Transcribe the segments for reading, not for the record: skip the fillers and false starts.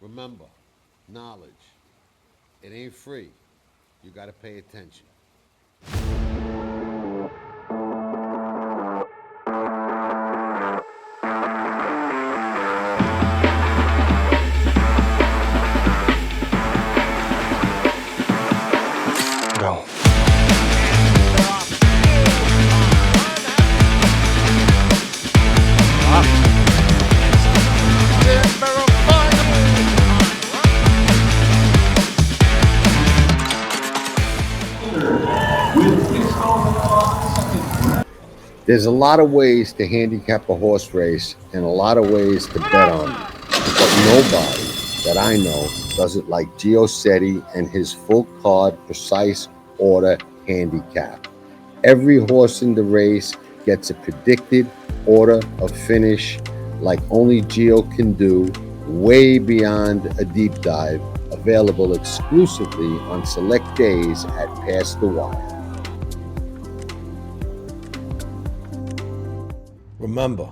Remember, knowledge, it ain't free. You got to pay attention. Go. There's a lot of ways to handicap a horse race and a lot of ways to bet on it. But nobody that I know does it like Gio Seti and his full card, precise order handicap. Every horse in the race gets a predicted order of finish like only Gio can do, way beyond a deep dive, available exclusively on select days at Past the Wire. Remember,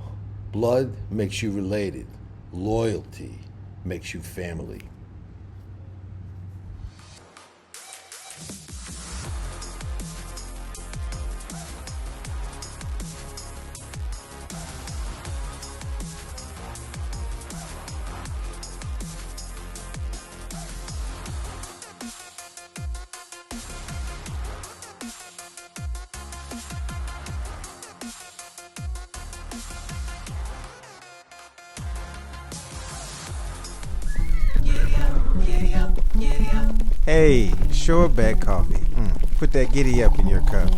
blood makes you related. Loyalty makes you family. Hey, Sure Bet Coffee. Put that giddy up in your cup.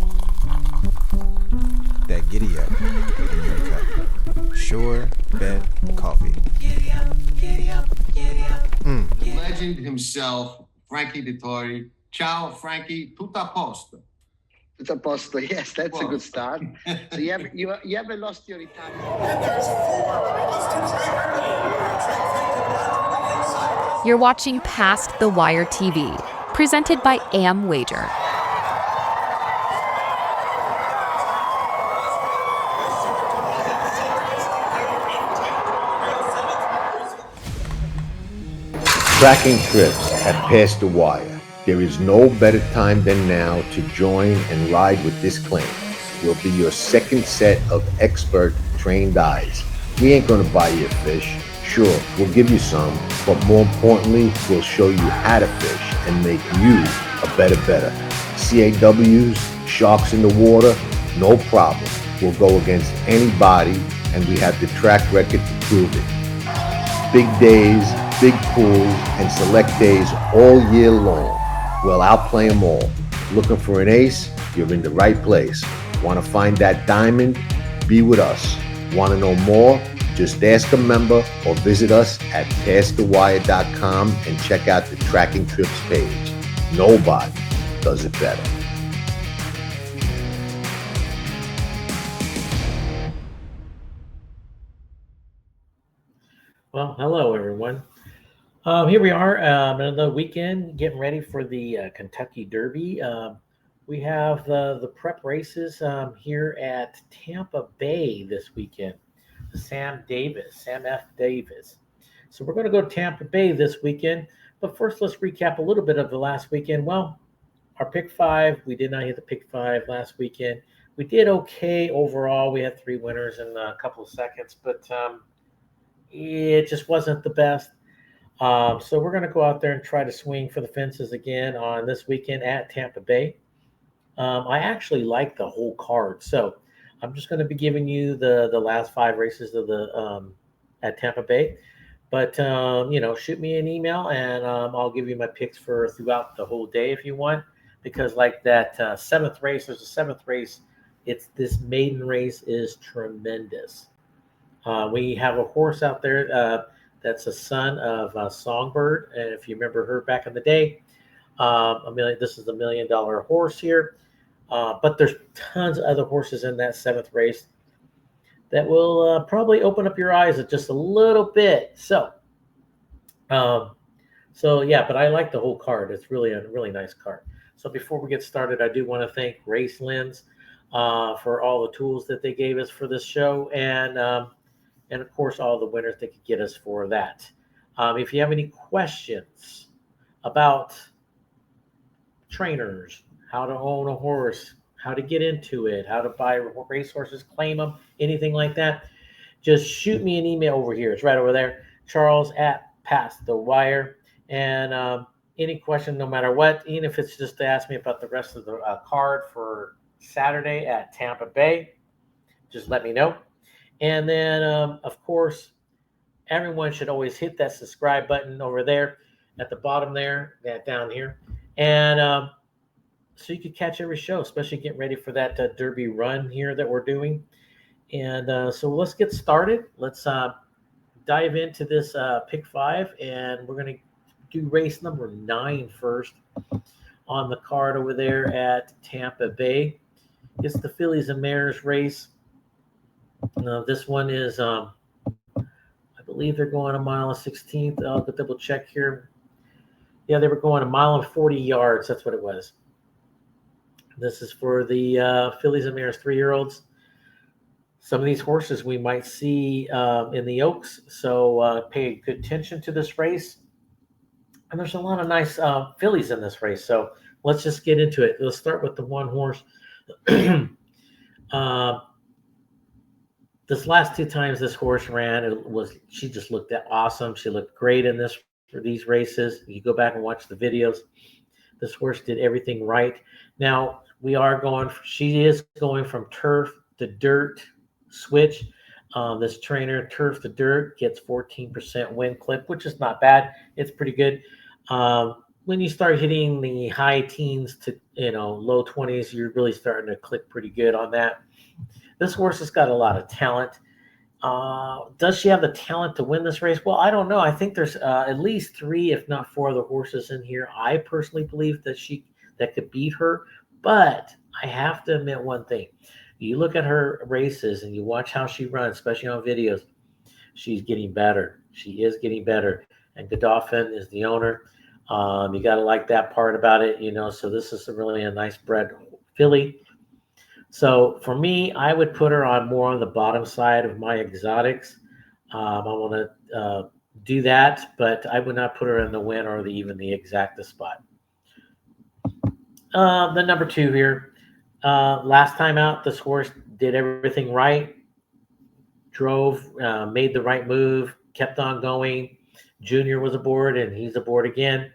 That giddy up in your cup. Sure Bet Coffee. The legend himself, Frankie Dettori. Ciao, Frankie. Tutto a posto. Tutto a posto. Yes, that's a good start. So you haven't lost your Italian. You're watching Past the Wire TV, presented by Am Wager. Tracking trips at Past the Wire. There is no better time than now to join and ride with this claim. We'll be your second set of expert trained eyes. We ain't gonna buy you a fish. Sure, we'll give you some, but more importantly, we'll show you how to fish and make you a better better. CAWs, sharks in the water, no problem. We'll go against anybody, and we have the track record to prove it. Big days, big pools, and select days all year long. Well, I'll play them all. Looking for an ace? You're in the right place. Want to find that diamond? Be with us. Want to know more? Just ask a member or visit us at pastthewire.com and check out the Tracking Trips page. Nobody does it better. Well, hello, everyone. Here we are, another weekend, getting ready for the Kentucky Derby. We have the prep races here at Tampa Bay this weekend. Sam F. Davis. So we're going to go to Tampa Bay this weekend. But first, let's recap a little bit of the last weekend. Well, our pick five, we did not hit the pick five last weekend. We did okay overall. We had 3 winners in a couple of seconds, but it just wasn't the best. So we're going to go out there and try to swing for the fences again on this weekend at Tampa Bay. I actually like the whole card, so I'm just going to be giving you the last 5 races of the at Tampa Bay. But shoot me an email and I'll give you my picks for throughout the whole day if you want. Because like that 7th race, there's a 7th race. It's this maiden race is tremendous. We have a horse out there that's a son of Songbird, and if you remember her back in the day, this is the $1 million horse here. But there's tons of other horses in that 7th race that will probably open up your eyes just a little bit. So yeah, but I like the whole card. It's really a really nice card. So before we get started, I do want to thank Race Lens for all the tools that they gave us for this show, and of course all the winners they could get us for that. If you have any questions about trainers, how to own a horse, how to get into it, how to buy racehorses, claim them, anything like that, just shoot me an email over here. It's right over there, Charles at Past the Wire. And any question, no matter what, even if it's just to ask me about the rest of the card for Saturday at Tampa Bay, just let me know. And then, of course, everyone should always hit that subscribe button over there at the bottom there, that down here. And so you can catch every show, especially getting ready for that Derby run here that we're doing. And so let's get started. Let's dive into this pick 5, and we're going to do race number 9 first on the card over there at Tampa Bay. It's the Fillies and Mares race. This one is, I believe they're going a mile and 16th. I'll double check here. Yeah, they were going a mile and 40 yards. That's what it was. This is for the Fillies and Mares 3-year-olds. Some of these horses we might see in the Oaks, so pay good attention to this race. And there's a lot of nice fillies in this race, so let's just get into it. Let's start with the one horse. This last 2 times this horse ran, she just looked awesome. She looked great in this for these races. You go back and watch the videos. This horse did everything right. Now she is going from turf to dirt switch. This trainer, turf to dirt, gets 14% win clip, which is not bad. It's pretty good. When you start hitting the high teens to low 20s, you're really starting to click pretty good on that. This horse has got a lot of talent. Does she have the talent to win this race? Well, I don't know. I think there's at least 3, if not 4 other horses in here. I personally believe that could beat her, but I have to admit one thing. You look at her races and you watch how she runs, especially on videos. She's getting better. She is getting better. And Godolphin is the owner. You got to like that part about it, So this is really a nice bred filly. So for me, I would put her more on the bottom side of my exotics. I want to do that, but I would not put her in the win or even the exacta spot. The number 2 here. Last time out, this horse did everything right. Drove, made the right move, kept on going. Junior was aboard, and he's aboard again.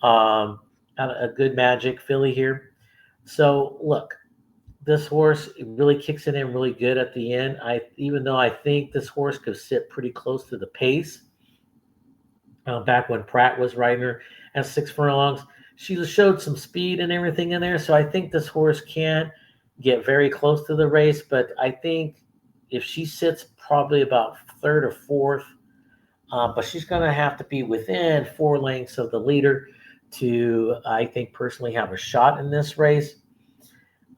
A good magic filly here. So look, this horse really kicks it in really good at the end. Even though I think this horse could sit pretty close to the pace. Back when Pratt was riding her at 6 furlongs, she showed some speed and everything in there. So I think this horse can get very close to the race. But I think if she sits probably about 3rd or 4th, but she's going to have to be within 4 lengths of the leader to, I think, personally have a shot in this race.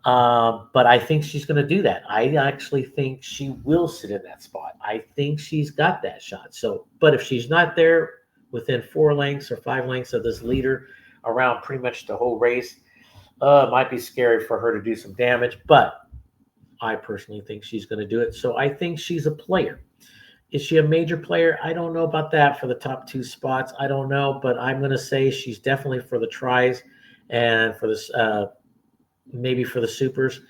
But I think she's going to do that. I actually think she will sit in that spot. I think she's got that shot. So, but if she's not there within 4 lengths or 5 lengths of this leader around pretty much the whole race, it might be scary for her to do some damage. But I personally think she's going to do it. So I think she's a player. Is she a major player? I don't know about that for the top 2 spots. I don't know, but I'm going to say she's definitely for the tries and for this. Maybe for the supers.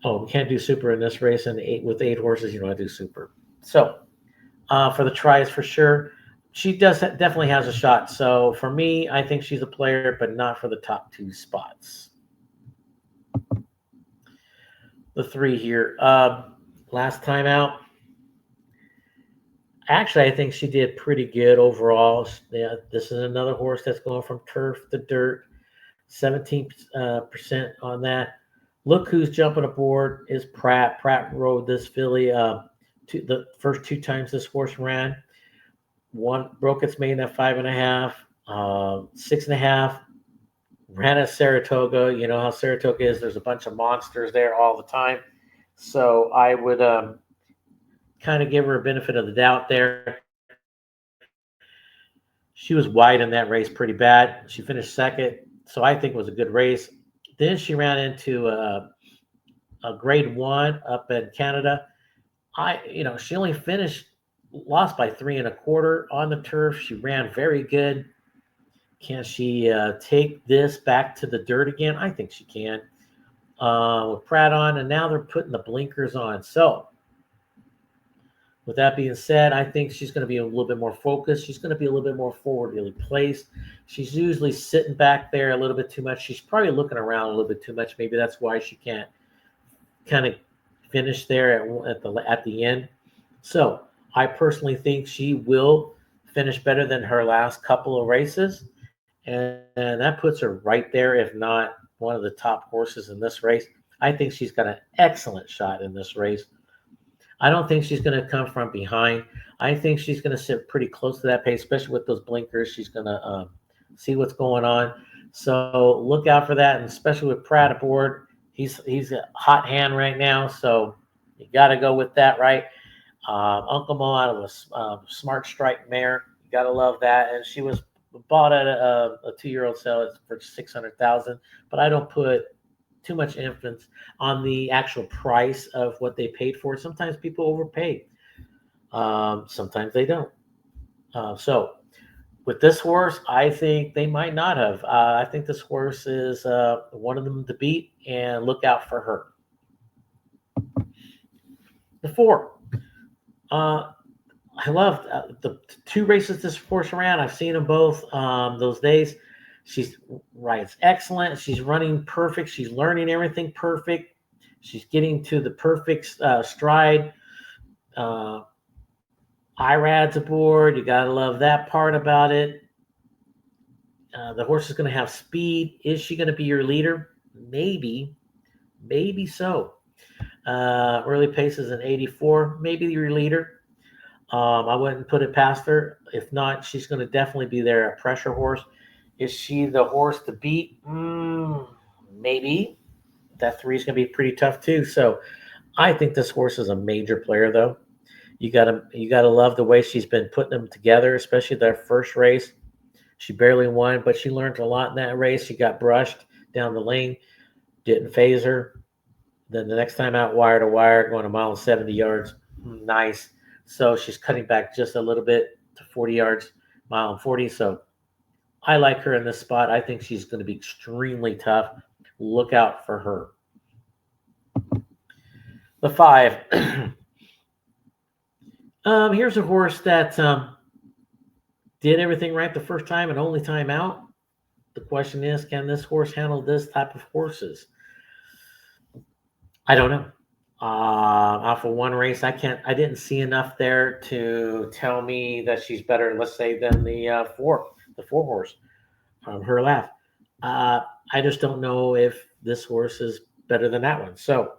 Oh, we can't do super in this race, and with 8 horses, I do super. So for the tries, for sure, she definitely has a shot. So for me, I think she's a player, but not for the top 2 spots. The 3 here. Last time out, actually, I think she did pretty good overall. Yeah, this is another horse that's going from turf to dirt. 17% on that. Look who's jumping aboard is Pratt. Pratt rode this filly the first 2 times this horse ran. One broke its maiden at 5.5, 6.5. Ran at Saratoga. You know how Saratoga is. There's a bunch of monsters there all the time. So I would kind of give her a benefit of the doubt there. She was wide in that race pretty bad. She finished 2nd. So I think it was a good race. Then she ran into a grade 1 up in Canada. She only finished lost by 3 1/4 on the turf. She ran very good. Can she take this back to the dirt again? I think she can. With Pratt on, and now they're putting the blinkers on. So, with that being said, I think she's going to be a little bit more focused. She's going to be a little bit more forwardly placed. She's usually sitting back there a little bit too much. She's probably looking around a little bit too much. Maybe that's why she can't kind of finish there at the end. So, I personally think she will finish better than her last couple of races. And that puts her right there, if not one of the top horses in this race. I think she's got an excellent shot in this race. I don't think she's going to come from behind. I think she's going to sit pretty close to that pace, especially with those blinkers. She's going to see what's going on. So look out for that, and especially with Pratt aboard. He's a hot hand right now, so you got to go with that, right? Uncle Mo out of a Smart Strike mare. You got to love that. And she was bought at a 2-year-old sale for $600,000, but I don't put too much emphasis on the actual price of what they paid for. Sometimes people overpay. Sometimes they don't. So with this horse, I think they might not have. I think this horse is one of them to beat, and look out for her. The 4. I loved the 2 races this horse ran. I've seen them both those days. She's rides excellent. She's running perfect. She's learning everything perfect. She's getting to the perfect stride. IRAD's aboard. You got to love that part about it. The horse is going to have speed. Is she going to be your leader? Maybe. Maybe so. Early pace is an 84. Maybe your leader. I wouldn't put it past her. If not, she's going to definitely be there, a pressure horse. Is she the horse to beat? Maybe. That 3 is going to be pretty tough too. So I think this horse is a major player, though. You gotta love the way she's been putting them together, especially their first race. She barely won, but she learned a lot in that race. She got brushed down the lane, didn't phase her. Then the next time out, wire to wire, going 1.70 yards. Nice. So she's cutting back just a little bit to 40 yards, 1.40. So I like her in this spot. I think she's going to be extremely tough. Look out for her. The 5. Here's a horse that did everything right the first time and only time out. The question is, can this horse handle this type of horses? I don't know. Off of one race, I didn't see enough there to tell me that she's better, let's say, than the 4 horse, her laugh. I just don't know if this horse is better than that one. So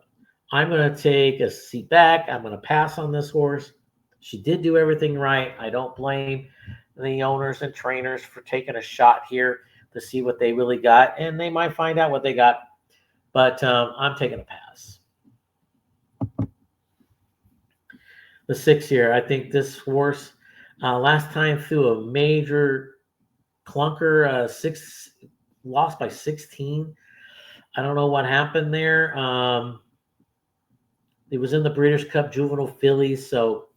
I'm going to take a seat back. I'm going to pass on this horse. She did do everything right. I don't blame the owners and trainers for taking a shot here to see what they really got, and they might find out what they got. But I'm taking a pass. The 6 here, I think this horse last time threw a major clunker, lost by 16. I don't know what happened there. It was in the Breeders' Cup Juvenile Fillies, so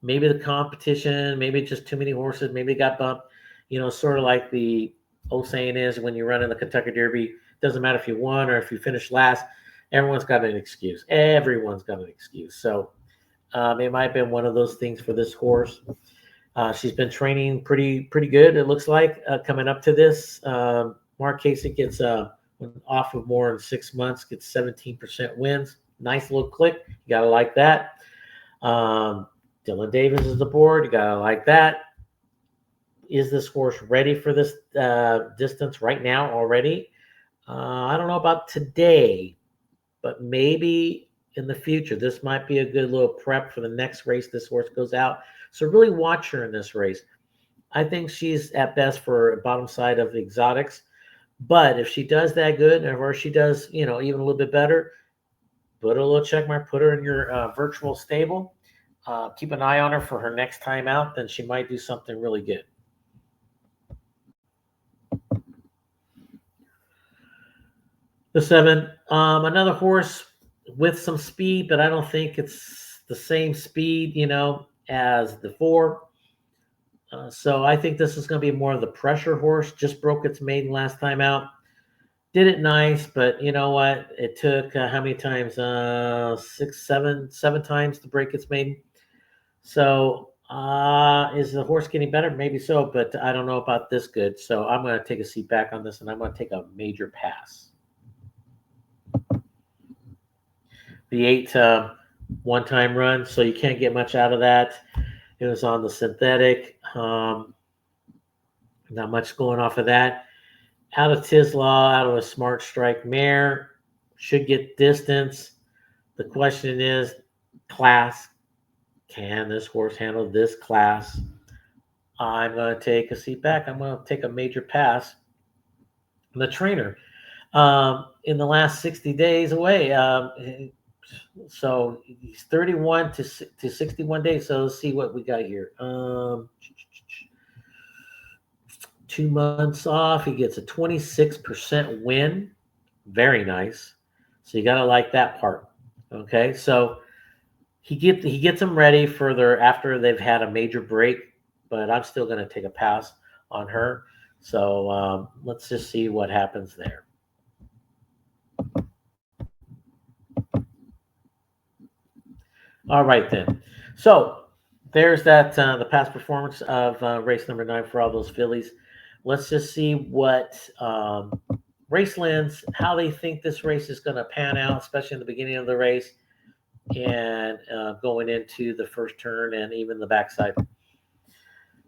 maybe the competition, maybe just too many horses, maybe it got bumped. You know, sort of like the old saying is, when you run in the Kentucky Derby, it doesn't matter if you won or if you finished last. Everyone's got an excuse. Everyone's got an excuse. So it might have been one of those things for this horse. She's been training pretty good, it looks like, coming up to this. Mark Casey gets off of more in 6 months, gets 17% wins. Nice little click. You got to like that. Dylan Davis is aboard. You got to like that. Is this horse ready for this distance right now already? I don't know about today, but maybe in the future. This might be a good little prep for the next race this horse goes out. So really watch her in this race. I think she's at best for bottom side of the exotics. But if she does that good, or she does, even a little bit better, put a little check mark, put her in your virtual stable. Keep an eye on her for her next time out. Then she might do something really good. The 7, another horse with some speed, but I don't think it's the same speed. as the 4. So I think this is going to be more of the pressure horse. Just broke its maiden last time out. Did it nice, but you know what? It took how many times? 7 times to break its maiden. So is the horse getting better? Maybe so, but I don't know about this good. So I'm going to take a seat back on this, and I'm going to take a major pass. The 8 one-time run, so you can't get much out of that. It was on the synthetic. Not much going off of that. Out of Tislaw, out of a smart strike mare. Should get distance. The question is, class. Can this horse handle this class? I'm going to take a seat back. I'm going to take a major pass. The trainer, in the last 60 days away, so he's 31 to 61 days. So let's see what we got here. 2 months off. He gets a 26% win. Very nice. So you got to like that part. Okay, so he gets them ready for their after they've had a major break, but I'm still going to take a pass on her. So let's just see what happens there. All right then. So there's that the past performance of race number 9 for all those fillies. Let's just see what Racelands, how they think this race is going to pan out, especially in the beginning of the race and going into the first turn and even the backside.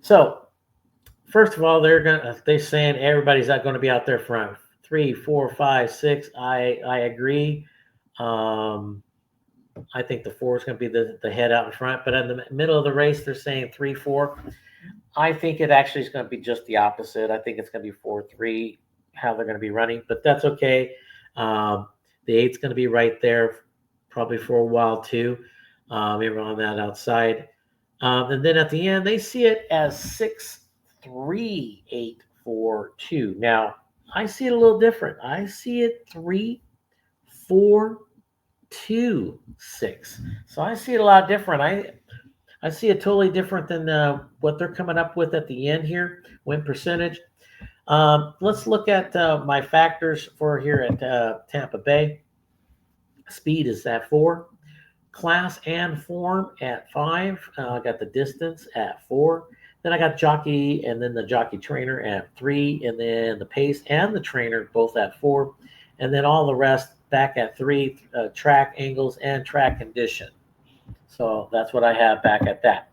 So first of all, they're saying everybody's not going to be out there front. 3, 4, 5, 6. I agree. I think the 4 is going to be the head out in front, but in the middle of the race, they're saying 3, 4. I think it actually is going to be just the opposite. I think it's going to be 4, 3, how they're going to be running, but that's okay. The 8's going to be right there probably for a while too. Maybe on that outside. And then at the end, they see it as 6, 3, 8, 4, 2. Now, I see it a little different. I see it 3, 4, 2, 6. So I see it a lot different. I see it totally different than what they're coming up with at the end here, win percentage. Let's look at my factors for here at Tampa Bay. Speed is at 4. Class and form at 5. I got the distance at 4. Then I got jockey and then the jockey trainer at 3. And then the pace and the trainer both at 4. And then all the rest back at 3, track angles and track condition. So that's what I have back at that.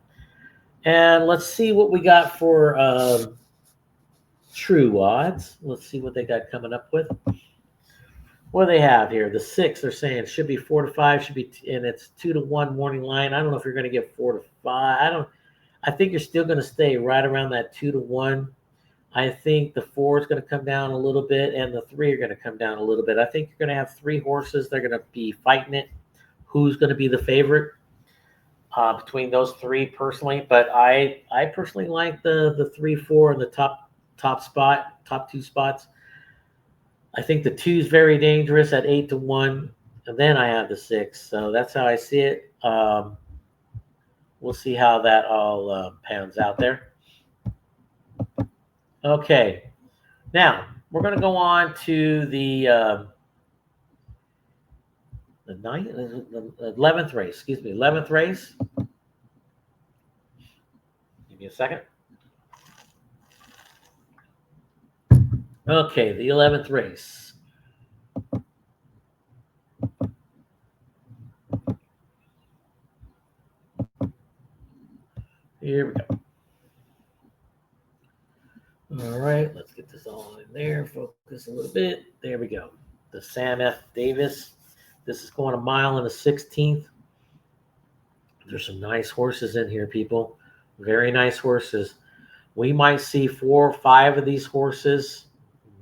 And let's see what we got for true odds. Let's see what they got coming up with. What do they have here? The 6, they're saying should be 4 to 5, should be, and it's 2 to 1 morning line. I don't know if you're going to get 4 to 5. I think you're still going to stay right around that 2 to 1. I think the 4 is going to come down a little bit, and the 3 are going to come down a little bit. I think you're going to have 3 horses. They're going to be fighting it. Who's going to be the favorite between those 3 personally? But I personally like the 3, 4 in the top 2 spots. I think the 2 is very dangerous at 8 to 1, and then I have the 6. So that's how I see it. We'll see how that all pans out there. Okay, now we're going to go on to the 11th race. Excuse me, 11th race. Give me a second. Okay, the 11th race. Here we go. All right, let's get this all in there. Focus a little bit. There we go. The Sam F. Davis. This is going a mile and a 16th. There's some nice horses in here, people. Very nice horses. We might see 4 or 5 of these horses,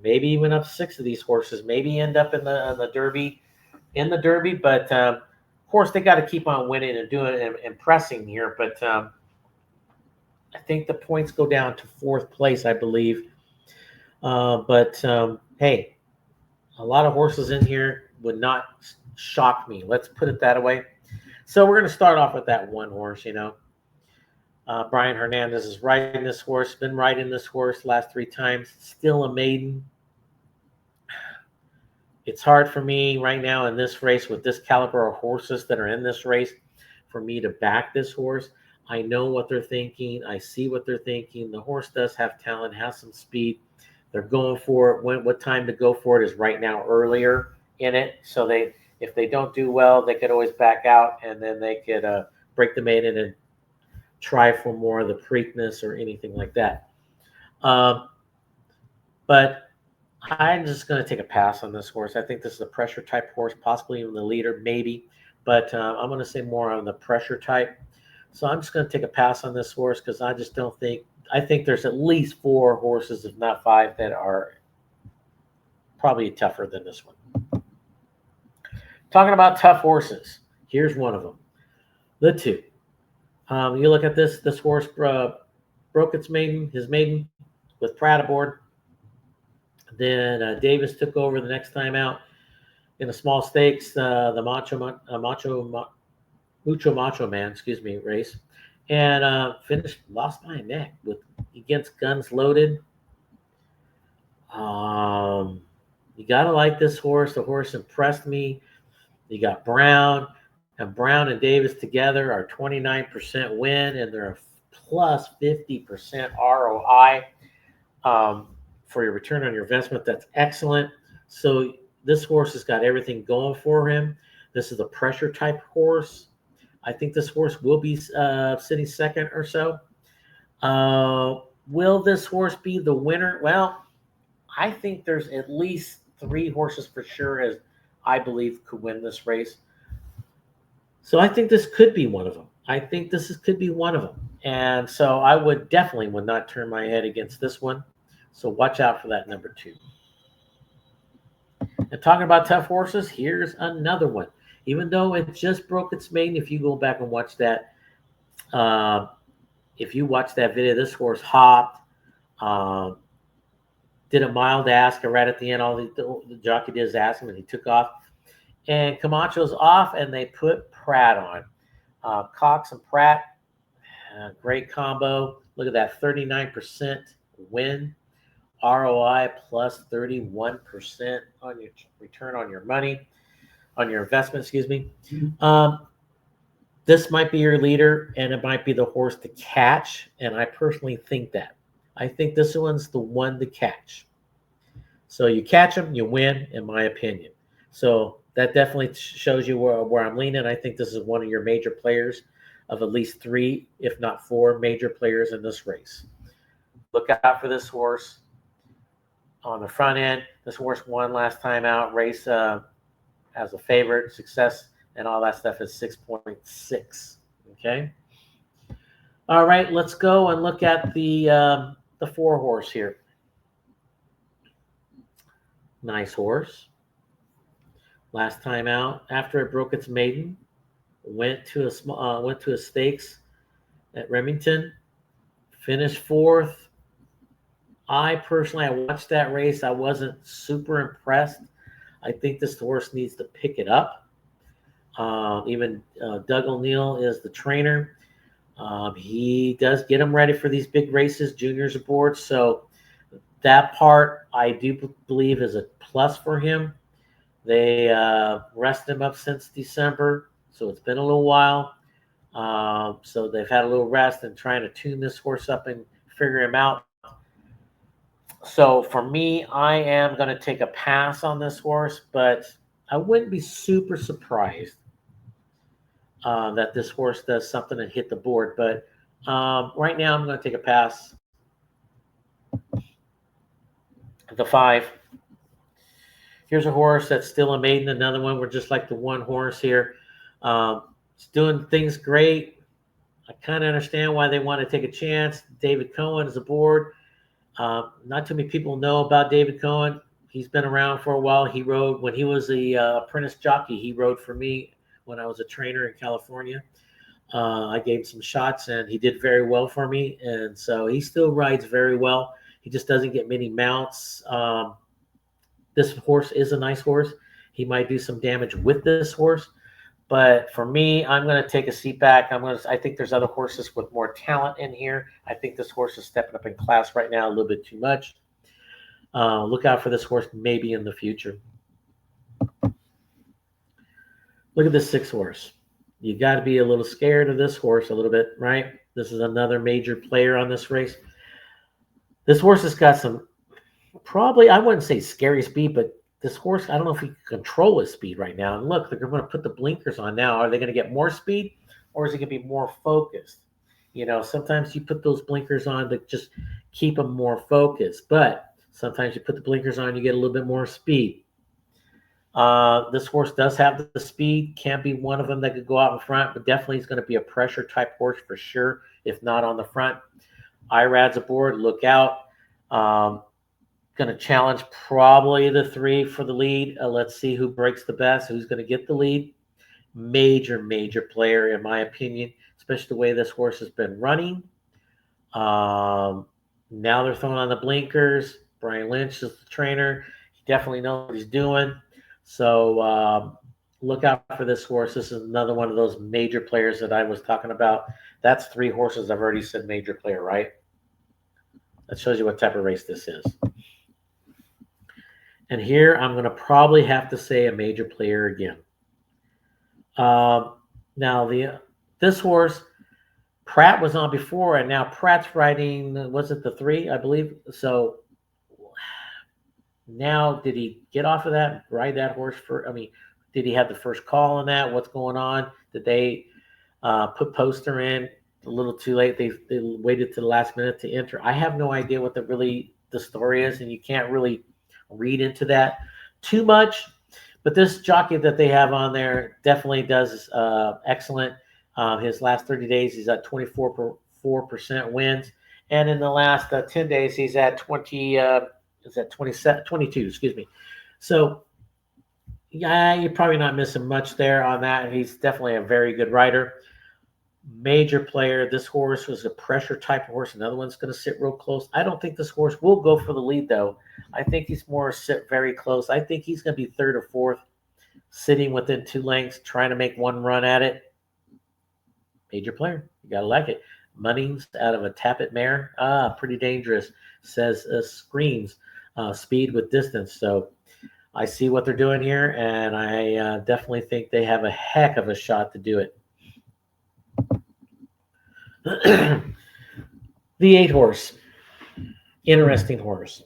maybe even up 6 of these horses, maybe end up in the Derby. But of course, they got to keep on winning and doing and impressing here. But I think the points go down to 4th place, I believe. Hey, a lot of horses in here would not shock me. Let's put it that way. So we're going to start off with that one horse, Brian Hernandez is riding this horse, been riding this horse last 3 times, still a maiden. It's hard for me right now in this race with this caliber of horses that are in this race for me to back this horse. I know what they're thinking. I see what they're thinking. The horse does have talent, has some speed. They're going for it. What time to go for it is right now earlier in it. So if they don't do well, they could always back out, and then they could break the maiden and try for more of the Preakness or anything like that. But I'm just going to take a pass on this horse. I think this is a pressure type horse, possibly even the leader, maybe. But I'm going to say more on the pressure type. So I'm just going to take a pass on this horse because I just don't think – I think there's at least 4 horses, if not 5, that are probably tougher than this one. Talking about tough horses, here's one of them. The 2. You look at this horse broke his maiden with Pratt aboard. Then Davis took over the next time out in a small stakes, the Mucho Macho Man, race, and lost by a neck against Guns Loaded. You gotta like this horse. The horse impressed me. You got Brown and Davis together are 29% win, and they're a plus 50% ROI for your return on your investment. That's excellent. So this horse has got everything going for him. This is a pressure type horse. I think this horse will be sitting second or so. Will this horse be the winner? Well, I think there's at least 3 horses for sure, as I believe, could win this race. So I think this could be one of them. And so I would not turn my head against this one. So watch out for that number 2. And talking about tough horses, here's another one. Even though it just broke its maiden, if you go back and watch that, video, this horse hopped, did a mild ask, and right at the end, all the jockey did is ask him, and he took off. And Camacho's off, and they put Pratt on. Cox and Pratt, great combo. Look at that, 39% win. ROI plus 31% on your return on your money, on your investment, This might be your leader, and it might be the horse to catch, and I personally think that. I think this one's the one to catch. So you catch them, you win, in my opinion. So that definitely shows you where I'm leaning. I think this is one of your major players of at least 3, if not 4 major players in this race. Look out for this horse. On the front end, this horse won last time out. Race as a favorite, success, and all that stuff is 6.6. Okay. All right, let's go and look at the 4 horse here. Nice horse. Last time out, after it broke its maiden, went to a stakes at Remington, finished 4th. I watched that race. I wasn't super impressed. I think this horse needs to pick it up. Even Doug O'Neill is the trainer. He does get him ready for these big races, juniors aboard. So that part I do believe is a plus for him. They rested him up since December, so it's been a little while. So they've had a little rest and trying to tune this horse up and figure him out. So for me, I am going to take a pass on this horse, but I wouldn't be super surprised that this horse does something and hit the board. But right now, I'm going to take a pass. The 5. Here's a horse that's still a maiden. Another one. We're just like the 1 horse here. It's doing things great. I kind of understand why they want to take a chance. David Cohen is aboard. Not too many people know about David Cohen. He's been around for a while. He rode when he was a apprentice jockey. He rode for me when I was a trainer in California. I gave him some shots, and he did very well for me. And so he still rides very well. He just doesn't get many mounts. This horse is a nice horse. He might do some damage with this horse, But for me, I'm going to take a seat back. I think there's other horses with more talent in here. I think this horse is stepping up in class right now a little bit too much. Look out for this horse maybe in the future. Look at this 6 horse. You got to be a little scared of this horse a little bit, right? This is another major player on this race. This horse has got some, probably, I wouldn't say scary speed, but this horse, I don't know if he can control his speed right now. And look, they're going to put the blinkers on now. Are they going to get more speed, or is it going to be more focused? You know, sometimes you put those blinkers on to just keep them more focused. But sometimes you put the blinkers on, you get a little bit more speed. This horse does have the speed. Can't be one of them that could go out in front, but definitely is going to be a pressure type horse for sure, if not on the front. IRAD's aboard. Look out. Going to challenge probably the 3 for the lead. Let's see who breaks the best, who's going to get the lead. Major player, in my opinion, especially the way this horse has been running. Now they're throwing on the blinkers. Brian Lynch is the trainer. He definitely knows what he's doing. So look out for this horse. This is another one of those major players that I was talking about. That's 3 horses. I've already said major player, right? That shows you what type of race this is. And here I'm going to probably have to say a major player again. Now this horse, Pratt was on before, and now Pratt's riding, was it the 3, I believe? So now did he get off of that, ride that horse for, did he have the first call on that? What's going on? Did they put poster in a little too late? They waited to the last minute to enter. I have no idea what the story is, and you can't really read into that too much. But this jockey that they have on there definitely does excellent. His last 30 days, he's at 24% wins. And in the last 10 days, he's at 22, excuse me. So, yeah, you're probably not missing much there on that. He's definitely a very good rider. Major player. This horse was a pressure type of horse. Another one's going to sit real close. I don't think this horse will go for the lead, though. I think he's more sit very close. I think he's going to be 3rd or 4th, sitting within 2 lengths, trying to make one run at it. Major player. You got to like it. Munnings out of a Tappet mare. Pretty dangerous. Says screams speed with distance. So I see what they're doing here, and I definitely think they have a heck of a shot to do it. The 8 horse. Interesting horse.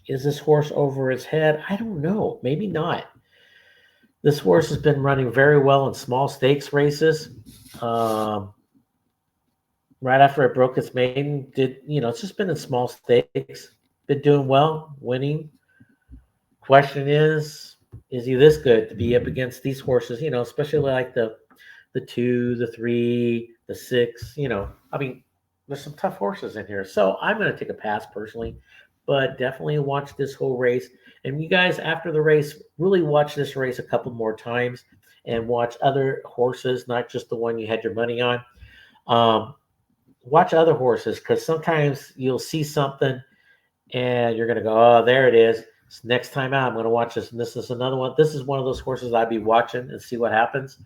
Is this horse over his head? I don't know. Maybe not. This horse has been running very well in small stakes races. Right after it broke its maiden, it's just been in small stakes. Been doing well, winning. Question is he this good to be up against these horses? Especially like the 2, the 3, the 6. There's some tough horses in here. So I'm going to take a pass personally, but definitely watch this whole race. And you guys, after the race, really watch this race a couple more times and watch other horses, not just the one you had your money on. Watch other horses, because sometimes you'll see something and you're going to go, oh, there it is. So next time out, I'm going to watch this. And this is another one. This is one of those horses I'd be watching and see what happens.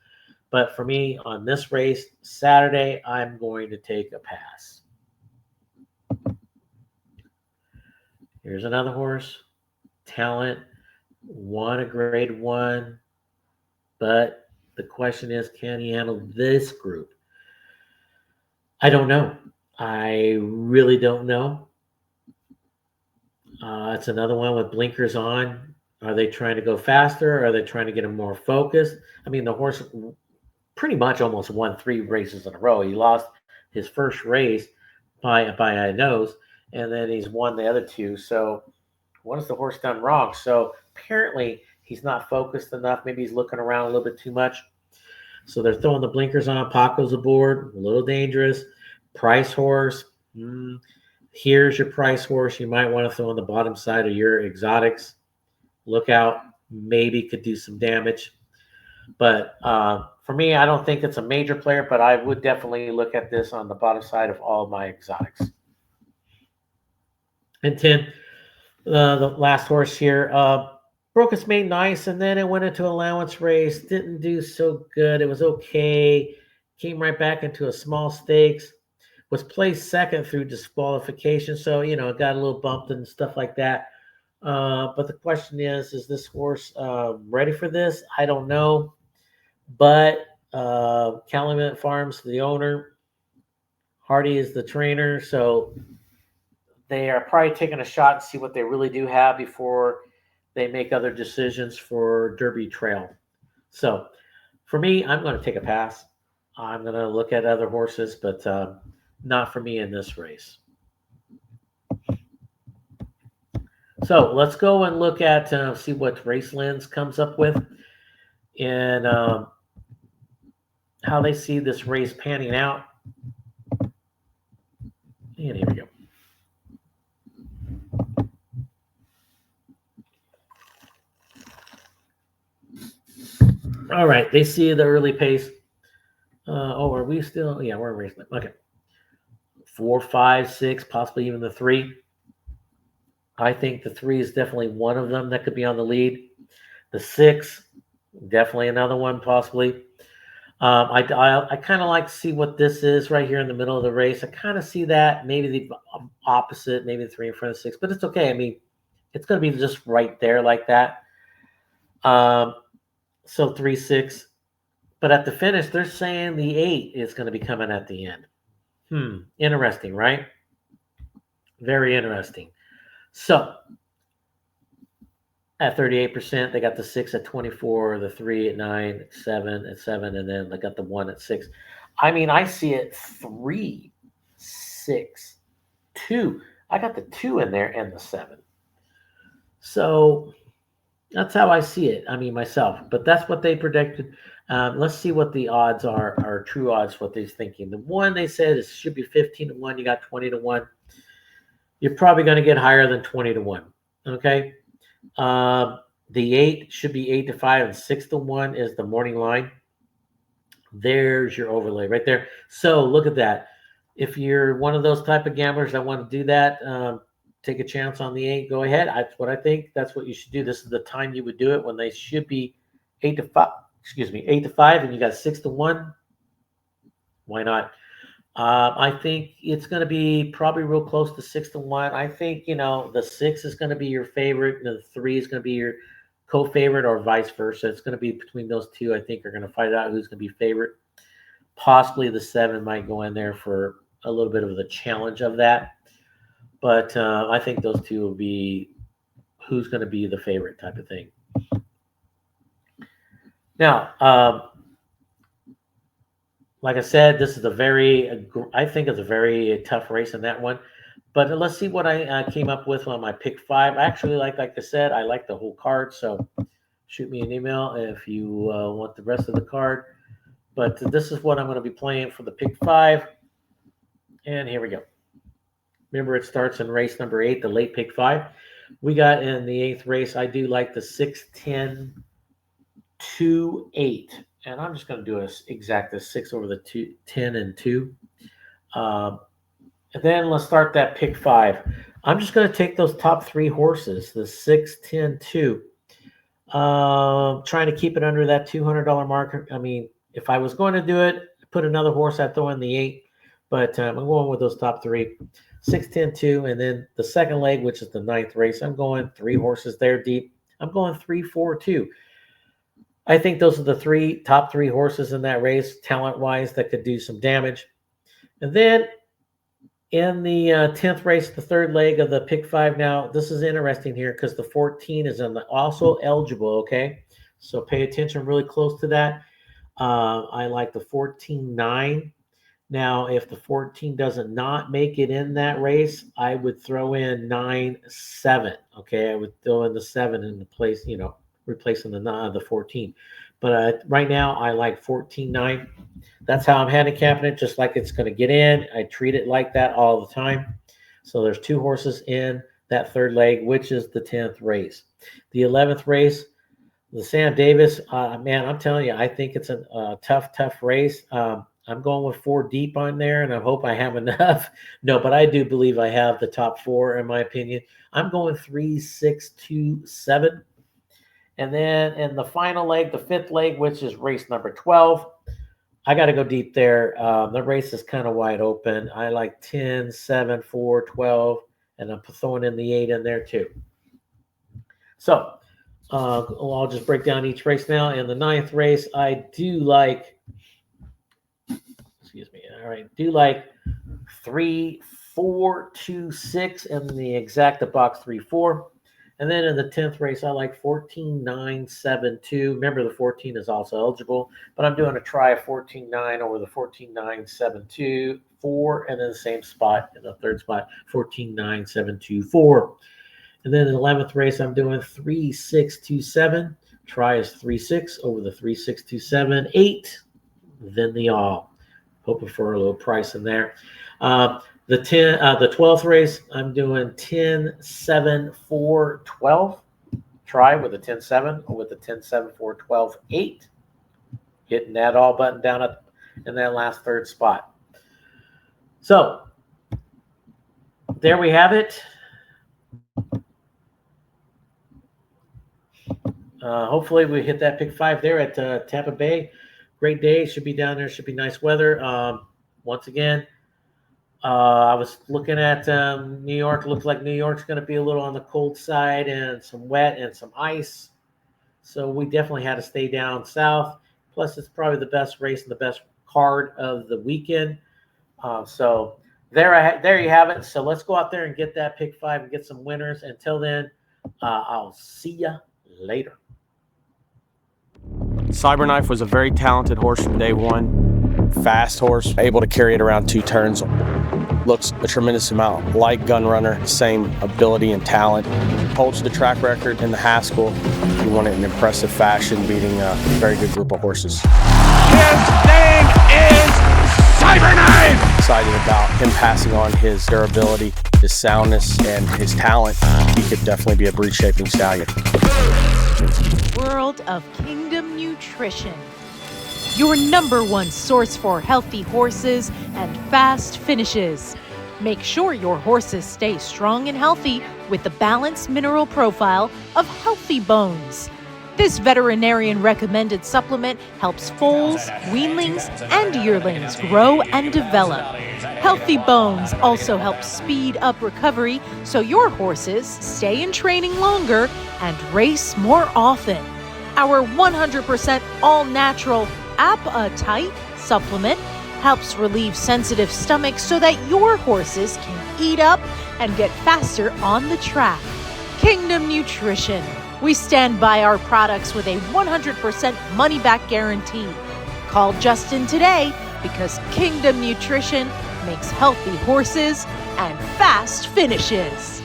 But for me, on this race, Saturday, I'm going to take a pass. Here's another horse. Talent. Won a grade 1. But the question is, can he handle this group? I don't know. I really don't know. It's another one with blinkers on. Are they trying to go faster? Are they trying to get him more focused? The horse pretty much almost won 3 races in a row. He lost his first race by a nose, and then he's won the other 2. So what has the horse done wrong? So apparently he's not focused enough. Maybe he's looking around a little bit too much. So they're throwing the blinkers on. Paco's aboard. A little dangerous. Price horse. Here's your price horse. You might want to throw on the bottom side of your exotics. Look out. Maybe could do some damage. But for me, I don't think it's a major player, but I would definitely look at this on the bottom side of all my exotics. And 10, the last horse here, broke its main nice, and then it went into allowance race. Didn't do so good. It was okay. Came right back into a small stakes. Was placed second through disqualification, so it got a little bumped and stuff like that. But the question is this horse ready for this? I don't know. But Calumet Farms, the owner, Hardy is the trainer, so they are probably taking a shot and see what they really do have before they make other decisions for Derby Trail. So for me, I'm going to take a pass. I'm going to look at other horses, but not for me in this race. So let's go and look at see what Race Lens comes up with and how they see this race panning out. And here we go. All right, they see the early pace. Are we still? Yeah, we're in race. Okay. 4, 5, 6, possibly even the 3. I think the 3 is definitely one of them that could be on the lead. The 6, definitely another one, possibly. I kind of like to see what this is right here in the middle of the race. I kind of see that, maybe the opposite, maybe the 3 in front of 6, but it's okay. I mean, it's going to be just right there like that. So 3, 6. But at the finish, they're saying the 8 is going to be coming at the end. Interesting, right? Very interesting. So at 38%, they got the 6 at 24, the 3 at 9, 7 at 7, and then they got the 1 at 6. I mean, I see it 3, 6, 2. I got the 2 in there and the 7. So that's how I see it. I mean, myself. But that's what they predicted. Let's see what the odds are true odds, what they're thinking. The 1 they said it should be 15-1. You got 20-1. You're probably going to get higher than 20-1. Okay. The 8 should be 8-5, and 6-1 is the morning line. There's your overlay right there. So look at that. If you're one of those type of gamblers that want to do that, take a chance on the 8. Go ahead. That's what I think. That's what you should do. This is the time you would do it when they should be 8-5. 8-5, and you got 6-1. Why not? I think it's going to be probably real close to 6-1. I think the 6 is going to be your favorite, and the 3 is going to be your co-favorite, or vice versa. It's going to be between those two. I think are going to fight out who's going to be favorite. Possibly the 7 might go in there for a little bit of the challenge of that. But I think those two will be who's going to be the favorite type of thing. Now, like I said, this is I think it's a very tough race in that one. But let's see what I came up with on my pick 5. I actually like I said, I like the whole card. So shoot me an email if you want the rest of the card. But this is what I'm going to be playing for the pick 5. And here we go. Remember, it starts in race number 8, the late pick 5. We got in the 8th race, I do like the 6, 10, 2, 8. And I'm just going to do an exact 6 over the 2, 10 and 2. And then let's start that pick 5. I'm just going to take those top 3 horses, the 6, 10, 2. Trying to keep it under that $200 mark. I mean, if I was going to do it, put another horse, I'd throw in the 8. But I'm going with those top 3. 6, 10, 2. And then the second leg, which is the 9th race, I'm going 3 horses there deep. I'm going 3, 4, 2. I think those are the top 3 horses in that race, talent-wise, that could do some damage. And then in the 10th race, the 3rd leg of the pick 5. Now, this is interesting here because the 14 is also eligible, okay? So pay attention really close to that. I like the 14-9. Now, if the 14 doesn't not make it in that race, I would throw in 9-7, okay? I would throw in the 7 in the place, replacing the 14. But right now, I like 14-9. That's how I'm handicapping it, just like it's going to get in. I treat it like that all the time. So there's 2 horses in that 3rd leg, which is the 10th race. The 11th race, the Sam Davis, man, I'm telling you, I think it's a tough race. I'm going with 4 deep on there, and I hope I have enough. No, but I do believe I have the top 4, in my opinion. I'm going 3, 6, 2, 7. And then in the final leg, the fifth leg, which is race number 12, I got to go deep there. The race is kind of wide open. I like 10, 7, 4, 12, and I'm throwing in the 8 in there too. So I'll just break down each race now. In the 9th race, I do like, do like 3, 4, 2, 6, and the exacta box 3, 4. And then in the 10th race, I like 14, 9, 7, 2. Remember, the 14 is also eligible, but I'm doing a try of 14, 9 over the 14, 9, 7, 2, 4, and then the same spot in the third spot, 14, 9, 7, 2, 4. And then in the 11th race, I'm doing 3, 6, 2, 7. Try is 3, 6 over the 3, 6, 2, 7, 8. Then the all. Hoping for a little price in there. The 12th race, I'm doing 10, 7, 4, 12. Try with a 10, 7 or with a 10, 7, 4, 12, 8. Getting that all buttoned down in that last third spot. So there we have it. Hopefully we hit that pick 5 there at Tampa Bay. Great day. Should be down there. Should be nice weather. Once again, I was looking at New York. Looks like New York's going to be a little on the cold side and some wet and some ice. So we definitely had to stay down south. Plus, it's probably the best race and the best card of the weekend. So there you have it. So let's go out there and get that pick 5 and get some winners. Until then, I'll see you later. Cyberknife was a very talented horse from day one. Fast horse, able to carry it around 2 turns. Looks a tremendous amount like Gunrunner, same ability and talent. Holds the track record in the Haskell. He won it in impressive fashion, beating a very good group of horses. His name is Cyberknife! Excited about him passing on his durability, his soundness, and his talent. He could definitely be a breed-shaping stallion. World of Kingdom Nutrition, your #1 source for healthy horses and fast finishes. Make sure your horses stay strong and healthy with the balanced mineral profile of Healthy Bones. This veterinarian recommended supplement helps foals, weanlings, and yearlings grow and develop. Healthy Bones also helps speed up recovery so your horses stay in training longer and race more often. Our 100% all-natural Appetite supplement helps relieve sensitive stomachs so that your horses can eat up and get faster on the track. Kingdom Nutrition. We stand by our products with a 100% money-back guarantee. Call Justin today because Kingdom Nutrition makes healthy horses and fast finishes.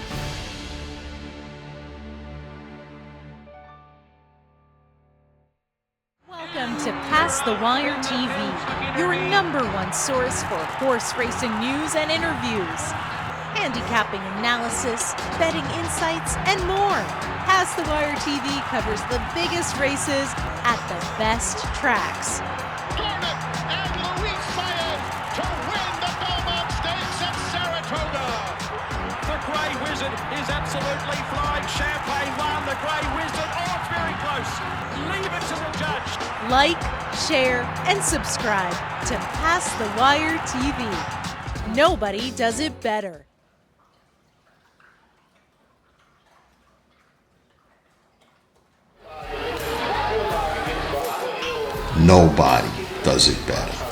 Welcome to Past the Wire TV, your #1 source for horse racing news and interviews, handicapping analysis, betting insights, and more. Past the Wire TV covers the biggest races at the best tracks. Garnet and Louis Sayed to win the Belmont Stakes at Saratoga. The Grey Wizard is absolutely flying. Champagne won. The Grey Wizard. Oh, it's very close. Leave it to the judge. Like, share, and subscribe to Past the Wire TV. Nobody does it better. Nobody does it better.